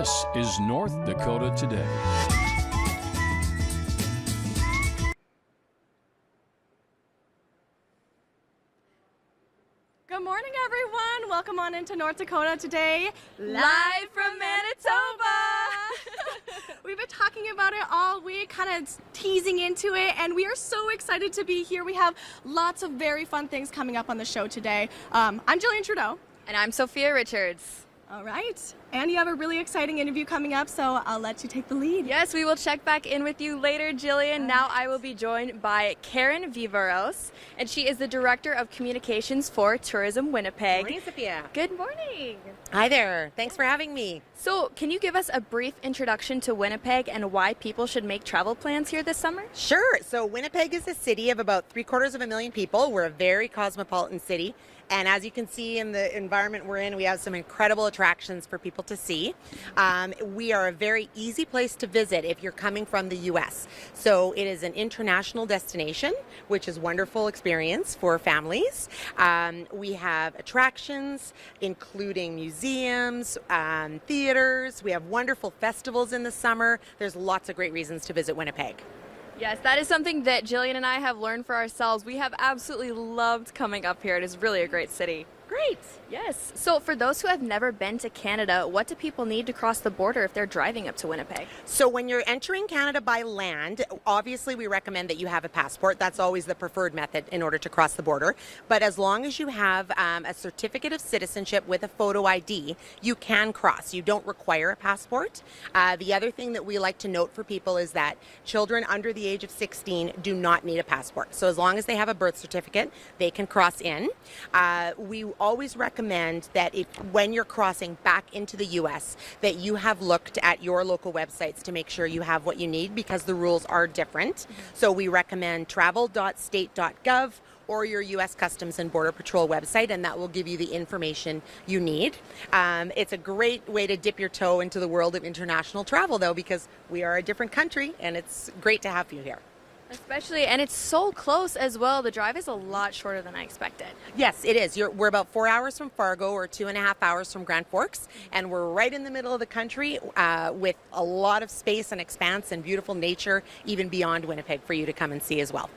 This is North Dakota Today. Good morning, everyone. Welcome on into North Dakota Today, Live from Manitoba. We've been talking about it all week, kind of teasing into it, and we are so excited to be here. We have lots of very fun things coming up on the show today. I'm Jillian Trudeau. And I'm Sophia Richards. All right. And you have a really exciting interview coming up, so I'll let you take the lead. Yes, we will check back in with you later, Jillian. Now I will be joined by Karen Viveros, and she is the Director of Communications for Tourism Winnipeg. Good morning, Sophia. Good morning. Hi there. Thanks for having me. So, can you give us a brief introduction to Winnipeg and why people should make travel plans here this summer? Sure. So Winnipeg is a city of about 750,000 people. We're a very cosmopolitan city. And as you can see in the environment we're in, we have some incredible attractions for people to see. We are a very easy place to visit if you're coming from the U.S. So it is an international destination, which is a wonderful experience for families. We have attractions, including museums, theaters. We have wonderful festivals in the summer. There's lots of great reasons to visit Winnipeg. Yes, that is something that Jillian and I have learned for ourselves. We have absolutely loved coming up here. It is really a great city. Great. Yes. So for those who have never been to Canada, what do people need to cross the border if they're driving up to Winnipeg? So when you're entering Canada by land, obviously we recommend that you have a passport. That's always the preferred method in order to cross the border. But as long as you have a certificate of citizenship with a photo ID, you can cross. You don't require a passport. The other thing that we like to note for people is that children under the age of 16 do not need a passport. So as long as they have a birth certificate, they can cross in. We always recommend that when you're crossing back into the U.S., that you have looked at your local websites to make sure you have what you need, because the rules are different. Mm-hmm. So we recommend travel.state.gov or your U.S. Customs and Border Patrol website, and that will give you the information you need. It's a great way to dip your toe into the world of international travel, though, because we are a different country, and it's great to have you here. Especially, and it's so close as well. The drive is a lot shorter than I expected. Yes, it is. We're about 4 hours from Fargo or 2.5 hours from Grand Forks, and we're right in the middle of the country with a lot of space and expanse and beautiful nature, even beyond Winnipeg, for you to come and see as well.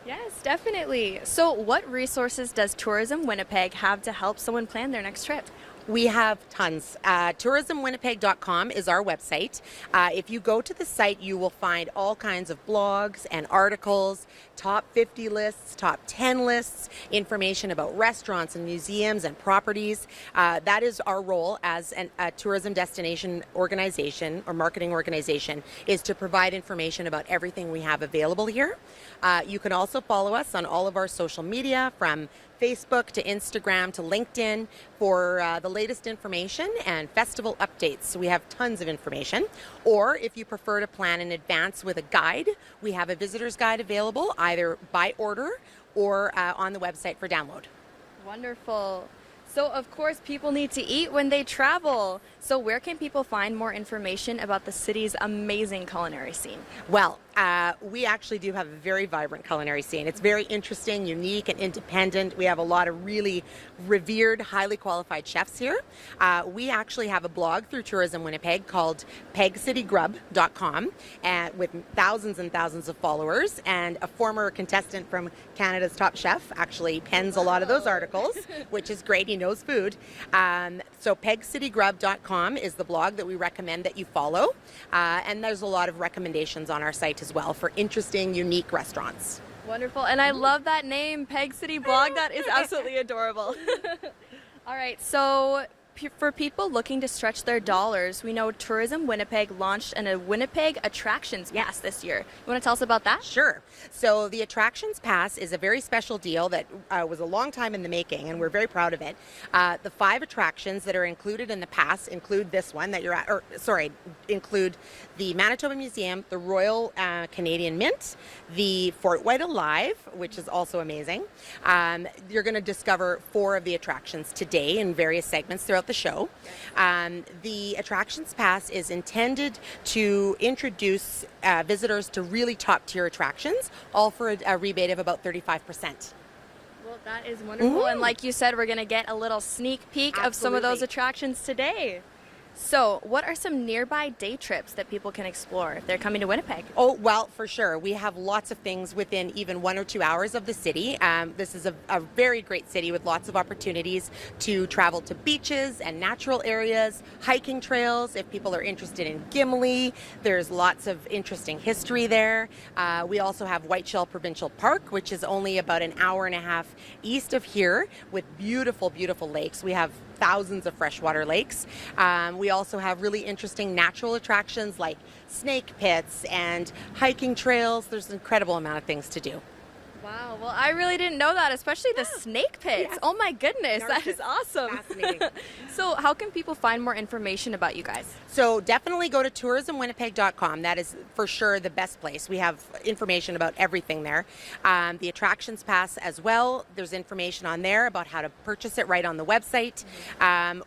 Yes, definitely. So what resources does Tourism Winnipeg have to help someone plan their next trip? We have tons. TourismWinnipeg.com is our website. If you go to the site, you will find all kinds of blogs and articles, top 50 lists, top 10 lists, information about restaurants and museums and properties. That is our role as a tourism destination organization or marketing organization, is to provide information about everything we have available here. You can also follow us on all of our social media, from Facebook to Instagram to LinkedIn, for the latest information and festival updates. So we have tons of information. Or if you prefer to plan in advance with a guide, we have a visitor's guide available either by order or on the website for download. Wonderful. So of course people need to eat when they travel. So where can people find more information about the city's amazing culinary scene? Well, we actually do have a very vibrant culinary scene. It's very interesting, unique, and independent. We have a lot of really revered, highly qualified chefs here. We actually have a blog through Tourism Winnipeg called pegcitygrub.com, with thousands and thousands of followers, and a former contestant from Canada's Top Chef actually pens a lot of those articles, which is great. He knows food. So pegcitygrub.com is the blog that we recommend that you follow, and there's a lot of recommendations on our site as well for interesting, unique restaurants. Wonderful. And I love that name, Peg City Blog. That is absolutely adorable. All right, so for people looking to stretch their dollars, we know Tourism Winnipeg launched a Winnipeg Attractions Pass this year. You want to tell us about that? Sure. So the Attractions Pass is a very special deal that was a long time in the making, and we're very proud of it. The 5 attractions that are included in the pass include this one that you're at, include the Manitoba Museum, the Royal Canadian Mint, the Fort White Alive, which is also amazing. You're going to discover 4 of the attractions today in various segments throughout the show. The Attractions Pass is intended to introduce visitors to really top-tier attractions, all for a rebate of about 35%. Well, that is wonderful. And like you said, we're going to get a little sneak peek of some of those attractions today. So, what are some nearby day trips that people can explore if they're coming to Winnipeg? Oh, well, for sure. We have lots of things within even 1 or 2 hours of the city. This is a very great city with lots of opportunities to travel to beaches and natural areas, hiking trails. If people are interested in Gimli, there's lots of interesting history there. We also have Whiteshell Provincial Park, which is only about an hour and a half east of here, with beautiful, beautiful lakes. We have thousands of freshwater lakes. We also have really interesting natural attractions like snake pits and hiking trails. There's an incredible amount of things to do. Wow, well, I really didn't know that, especially the snake pits. Yes. Oh my goodness, that Gorgeous. is awesome. Fascinating. So, how can people find more information about you guys? So definitely go to tourismwinnipeg.com. That is for sure the best place. We have information about everything there. The attractions pass as well. There's information on there about how to purchase it right on the website.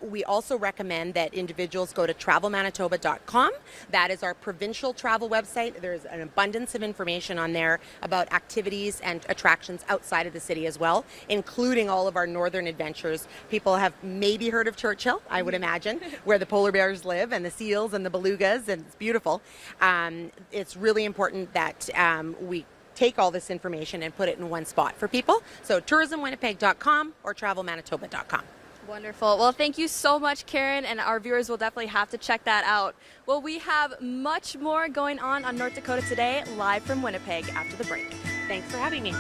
We also recommend that individuals go to travelmanitoba.com. That is our provincial travel website. There's an abundance of information on there about activities and attractions outside of the city as well, including all of our northern adventures. People have maybe heard of Churchill, I would imagine, where the polar bears live and the seals and the belugas, and it's beautiful. It's really important that we take all this information and put it in one spot for people. So tourismwinnipeg.com or travelmanitoba.com. Wonderful. Well, thank you so much, Karen, and our viewers will definitely have to check that out. Well, we have much more going on North Dakota Today, live from Winnipeg after the break. Thanks for having me.